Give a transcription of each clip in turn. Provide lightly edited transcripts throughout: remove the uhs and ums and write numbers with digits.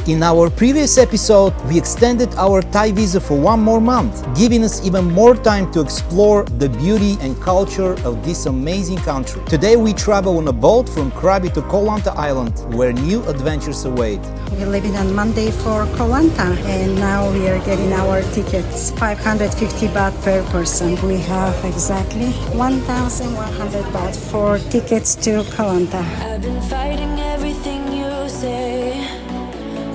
In our previous episode, we extended our Thai visa for 1 more month, giving us even more time to explore the beauty and culture of this amazing country. Today we travel on a boat from Krabi to Koh Lanta Island, where new adventures await. We're leaving on Monday for Koh Lanta, and now we are getting our tickets. 550 baht per person. We have exactly 1,100 baht for tickets to Koh Lanta. I've been fighting everything you say.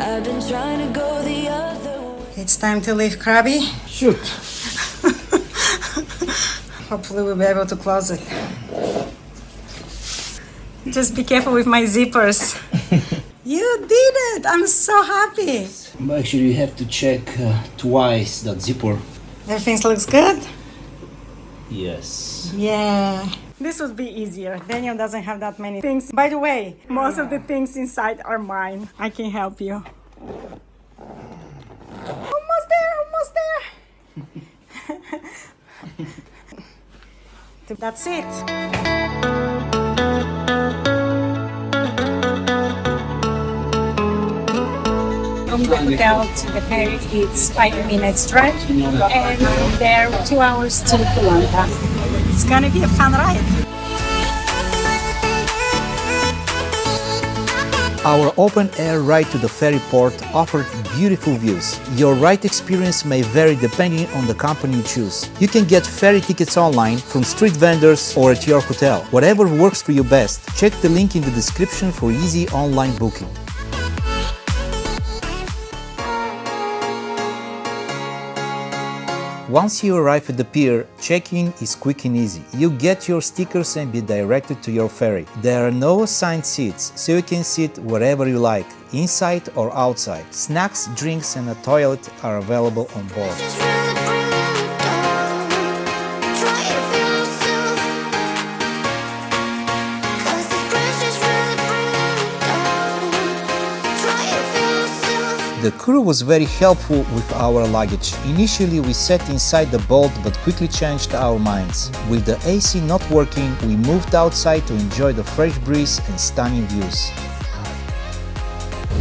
I've been trying to go the other way. It's time to leave Krabi. Shoot! Hopefully we'll be able to close it. Just be careful with my zippers. You did it! I'm so happy. But actually you have to check twice that zipper. Everything looks good? Yes. Yeah. This would be easier. Daniel doesn't have that many things. By the way, most of the things inside are mine. I can help you. Almost there, almost there. That's it. From the hotel to the ferry, it's 5 minutes drive, and from there 2 hours to Koh Lanta. It's gonna be a fun ride. Our open-air ride to the ferry port offered beautiful views. Your ride experience may vary depending on the company you choose. You can get ferry tickets online, from street vendors, or at your hotel. Whatever works for you best. Check the link in the description for easy online booking. Once you arrive at the pier, check-in is quick and easy. You get your stickers and be directed to your ferry. There are no assigned seats, so you can sit wherever you like, inside or outside. Snacks, drinks and a toilet are available on board. The crew was very helpful with our luggage. Initially we sat inside the boat but quickly changed our minds. With the AC not working, we moved outside to enjoy the fresh breeze and stunning views.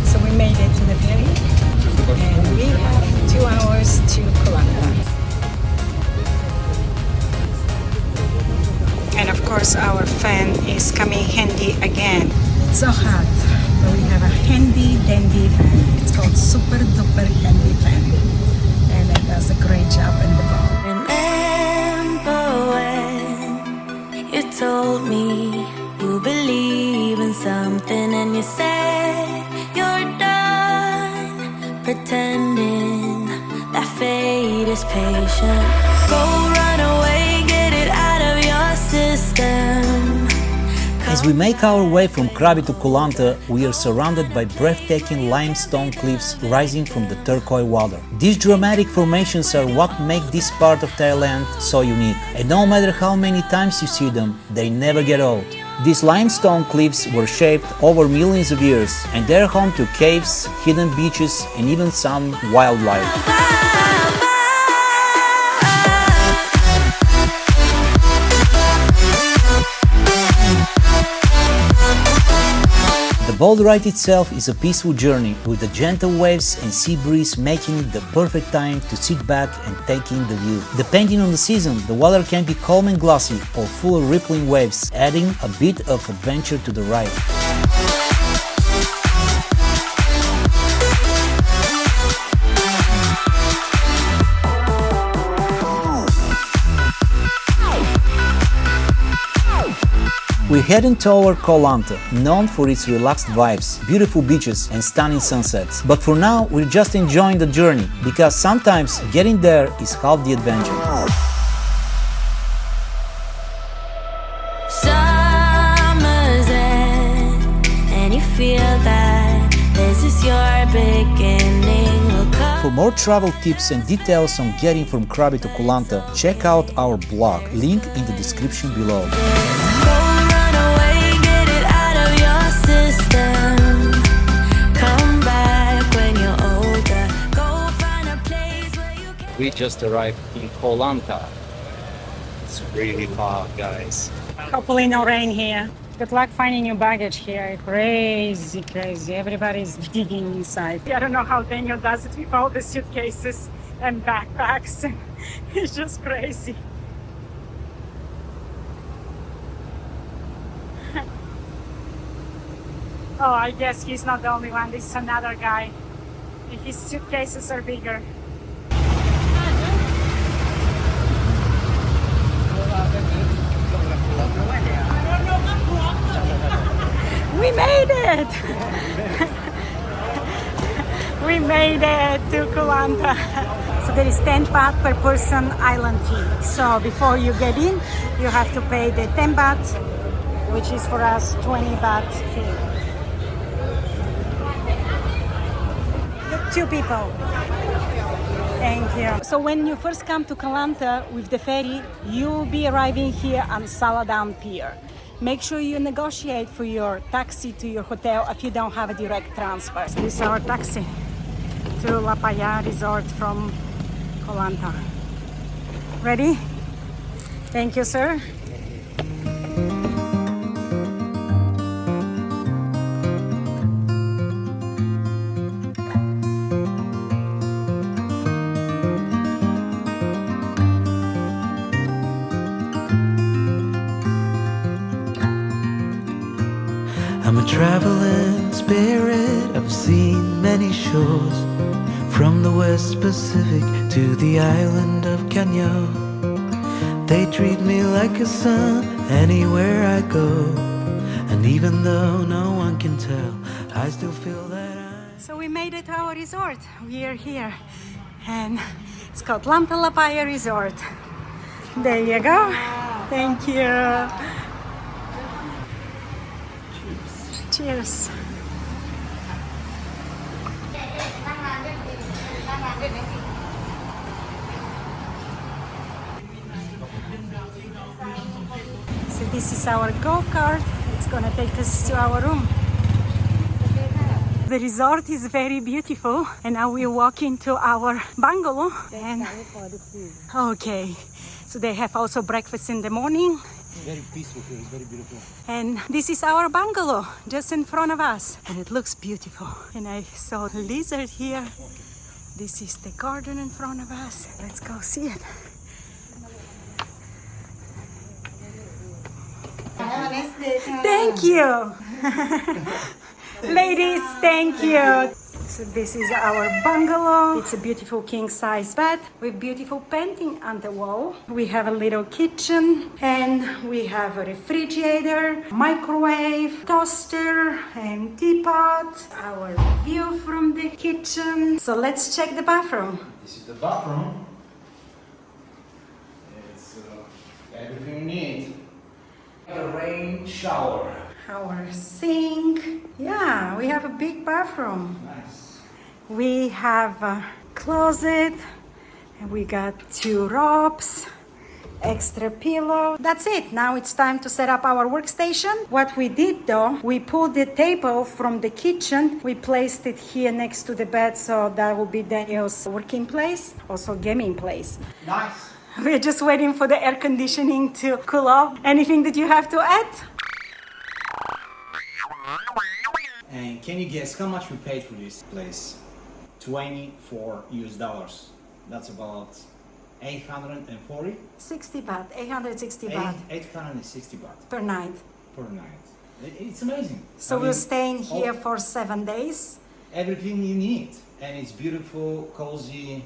So we made it to the ferry, and we have 2 hours to Koh Lanta. And of course our fan is coming handy again. It's so hot, but we have a handy dandy fan. It's called Super Duper Handy Fan, and it does a great job in the boat. Remember when you told me you believe in something and you said you're done pretending that fate is patient. Go run away, get it out of your system. As we make our way from Krabi to Koh Lanta, we are surrounded by breathtaking limestone cliffs rising from the turquoise water. These dramatic formations are what make this part of Thailand so unique. And no matter how many times you see them, they never get old. These limestone cliffs were shaped over millions of years, and they're home to caves, hidden beaches, and even some wildlife. The boat ride itself is a peaceful journey, with the gentle waves and sea breeze making it the perfect time to sit back and take in the view. Depending on the season, the water can be calm and glassy or full of rippling waves, adding a bit of adventure to the ride. We're heading toward Koh Lanta, known for its relaxed vibes, beautiful beaches and stunning sunsets. But for now, we're just enjoying the journey, because sometimes getting there is half the adventure. Summer's end, and you feel that this is your beginning. For more travel tips and details on getting from Krabi to Koh Lanta, check out our blog, link in the description below. We just arrived in Koh Lanta. It's really far, guys. Hopefully no rain here. Good luck finding your baggage here. Crazy, crazy. Everybody's digging inside. I don't know how Daniel does it with all the suitcases and backpacks. It's just crazy. Oh, I guess he's not the only one. This is another guy. His suitcases are bigger. We made it! We made it to Koh Lanta. So there is 10 baht per person island fee. So before you get in, you have to pay the 10 baht, which is for us 20 baht fee. 2 people. Thank you. So when you first come to Koh Lanta with the ferry, you'll be arriving here on Saladan Pier. Make sure you negotiate for your taxi to your hotel if you don't have a direct transfer. So this is our taxi to Laplaya Resort from Koh Lanta. Ready? Thank you, sir. I'm a traveling spirit, I've seen many shores, from the West Pacific to the island of Kenya. They treat me like a son anywhere I go, and even though no one can tell, I still feel that So we made it to our resort. We are here, and it's called Lanta Laplaya Resort. There you go. Thank you. Cheers. So this is our golf cart. It's gonna take us to our room. The resort is very beautiful, and now we're walking to our bungalow. And okay, so they have also breakfast in the morning. Very peaceful here, it's very beautiful. And this is our bungalow just in front of us, and it looks beautiful. And I saw a lizard here. This is the garden in front of us. Let's go see it. Thank you. Ladies, thank you. So this is our bungalow. It's a beautiful king-size bed with beautiful painting on the wall. We have a little kitchen, and we have a refrigerator, microwave, toaster, and teapot. Our view from the kitchen. So let's check the bathroom. This is the bathroom. It's everything you need. A rain shower. Our sink. Yeah, we have a big bathroom. Nice. We have a closet, and we got 2 robes, extra pillow. That's it. Now it's time to set up our workstation. What we did though, we pulled the table from the kitchen. We placed it here next to the bed, so that will be Daniel's working place, also gaming place. Nice. We're just waiting for the air conditioning to cool off. Anything that you have to add? And can you guess how much we paid for this place? 24 US dollars. That's about 840? 60 baht, 860 baht 860 baht per night. per night. It's amazing. So I we're mean, staying here all- for 7 days. everything you need, and it's beautiful, cozy.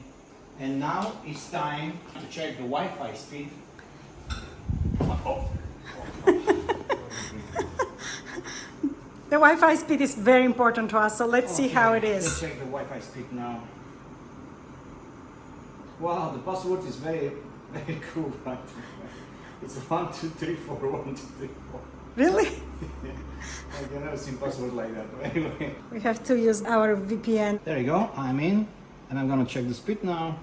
And now it's time to check the Wi-Fi speed. Oh. The Wi-Fi speed is very important to us, so let's see how it Let's is. check the Wi-Fi speed now. Wow, the password is very, very cool, right? It's 12341234. Really? I've never seen password like that. But anyway, We have to use our VPN. there you go. I'm in, and I'm gonna check the speed now.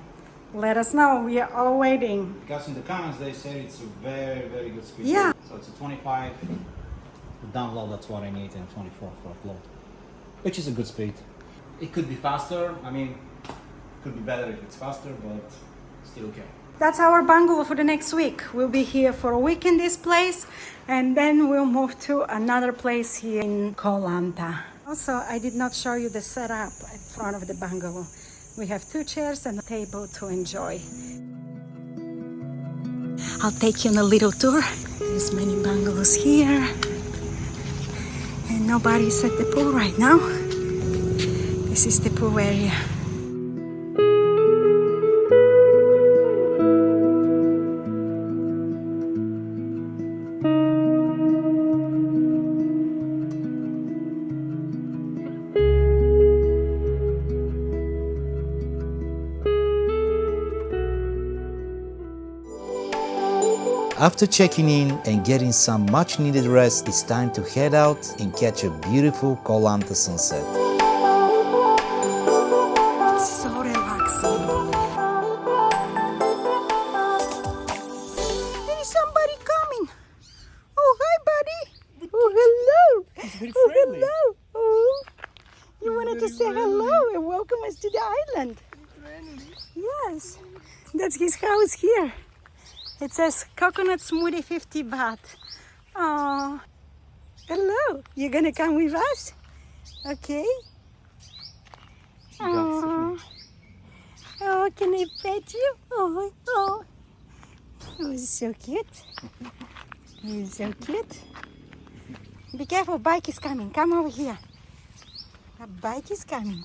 Let us know, we are all waiting. Because in the comments they said it's a very, very good speed. Yeah. So it's a 25 download. That's what I need, and 24 for upload, which is a good speed. It could be faster. I mean, it could be better if it's faster, but still okay. That's our bungalow for the next week. We'll be here for a week in this place, and then we'll move to another place here in Koh Lanta. Also, I did not show you the setup in front of the bungalow. We have 2 chairs and a table to enjoy. I'll take you on a little tour. There's many bungalows here, and nobody's at the pool right now. This is the pool area. After checking in and getting some much needed rest, it's time to head out and catch a beautiful Koh Lanta sunset. It's so relaxing. There is somebody coming. Oh, hi, buddy. Oh, hello. It's very Oh, friendly. hello. Oh, you wanted to say hello and welcome us to the island. Yes, that's his house here. It says coconut smoothie 50 baht. Oh, hello. You're gonna come with us? Okay. Oh, oh, can I pet you? Oh, oh. Oh, he's so cute. He's so cute. Be careful, bike is coming. Come over here. A bike is coming.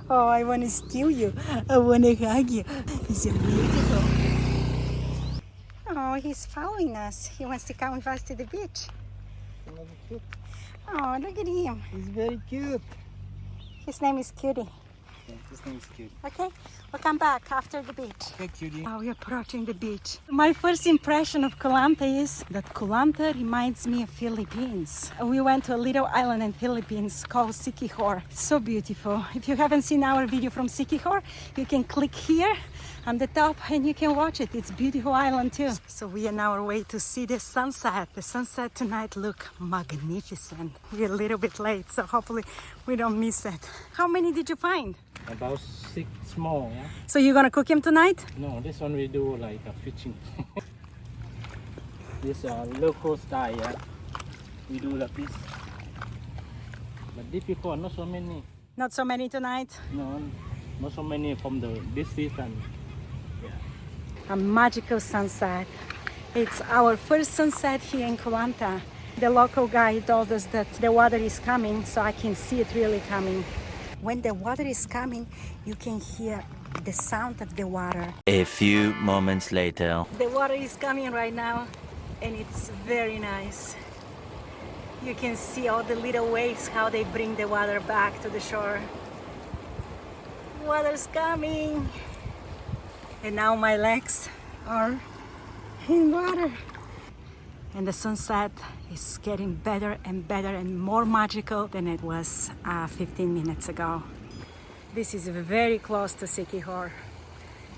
Oh, I want to steal you. I want to hug you. He's so beautiful. Oh, he's following us. He wants to come with us to the beach. Oh, look at him. He's very cute. His name is Cutie. Yeah, his name is cute. Okay, we'll come back after the beach. Hey, cutie. Now we're approaching the beach. My first impression of Koh Lanta is that Koh Lanta reminds me of Philippines. We went to a little island in Philippines called Siquijor. It's so beautiful. If you haven't seen our video from Siquijor, you can click here on the top and you can watch it. It's a beautiful island too. So we are on our way to see the sunset. The sunset tonight look magnificent. We're a little bit late, so hopefully we don't miss it. How many did you find? About 6 more, yeah? So you're gonna cook him tonight? No, this one we do like a fishing. This local style, yeah? We do like this. But difficult, not so many. Not so many tonight. No, not so many from this season. Yeah. A magical sunset. It's our first sunset here in Koh Lanta. The local guy told us that the water is coming, so I can see it really coming. When the water is coming, you can hear the sound of the water. A few moments later. The water is coming right now, and it's very nice. You can see all the little waves, how they bring the water back to the shore. Water's coming. And now my legs are in water. And the sunset is getting better and better and more magical than it was 15 minutes ago. This is very close to Siquijor,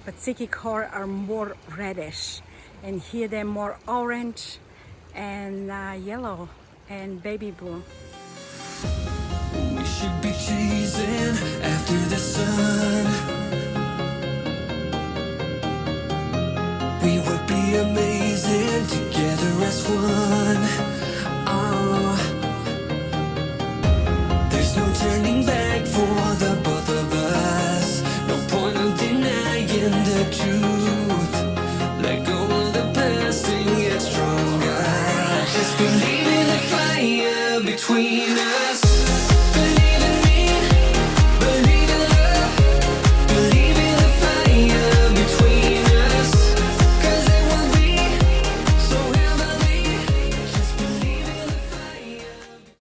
but Siquijor are more reddish, and here they're more orange and yellow and baby blue. We should be chasing after the sun. We would be amazing together as one.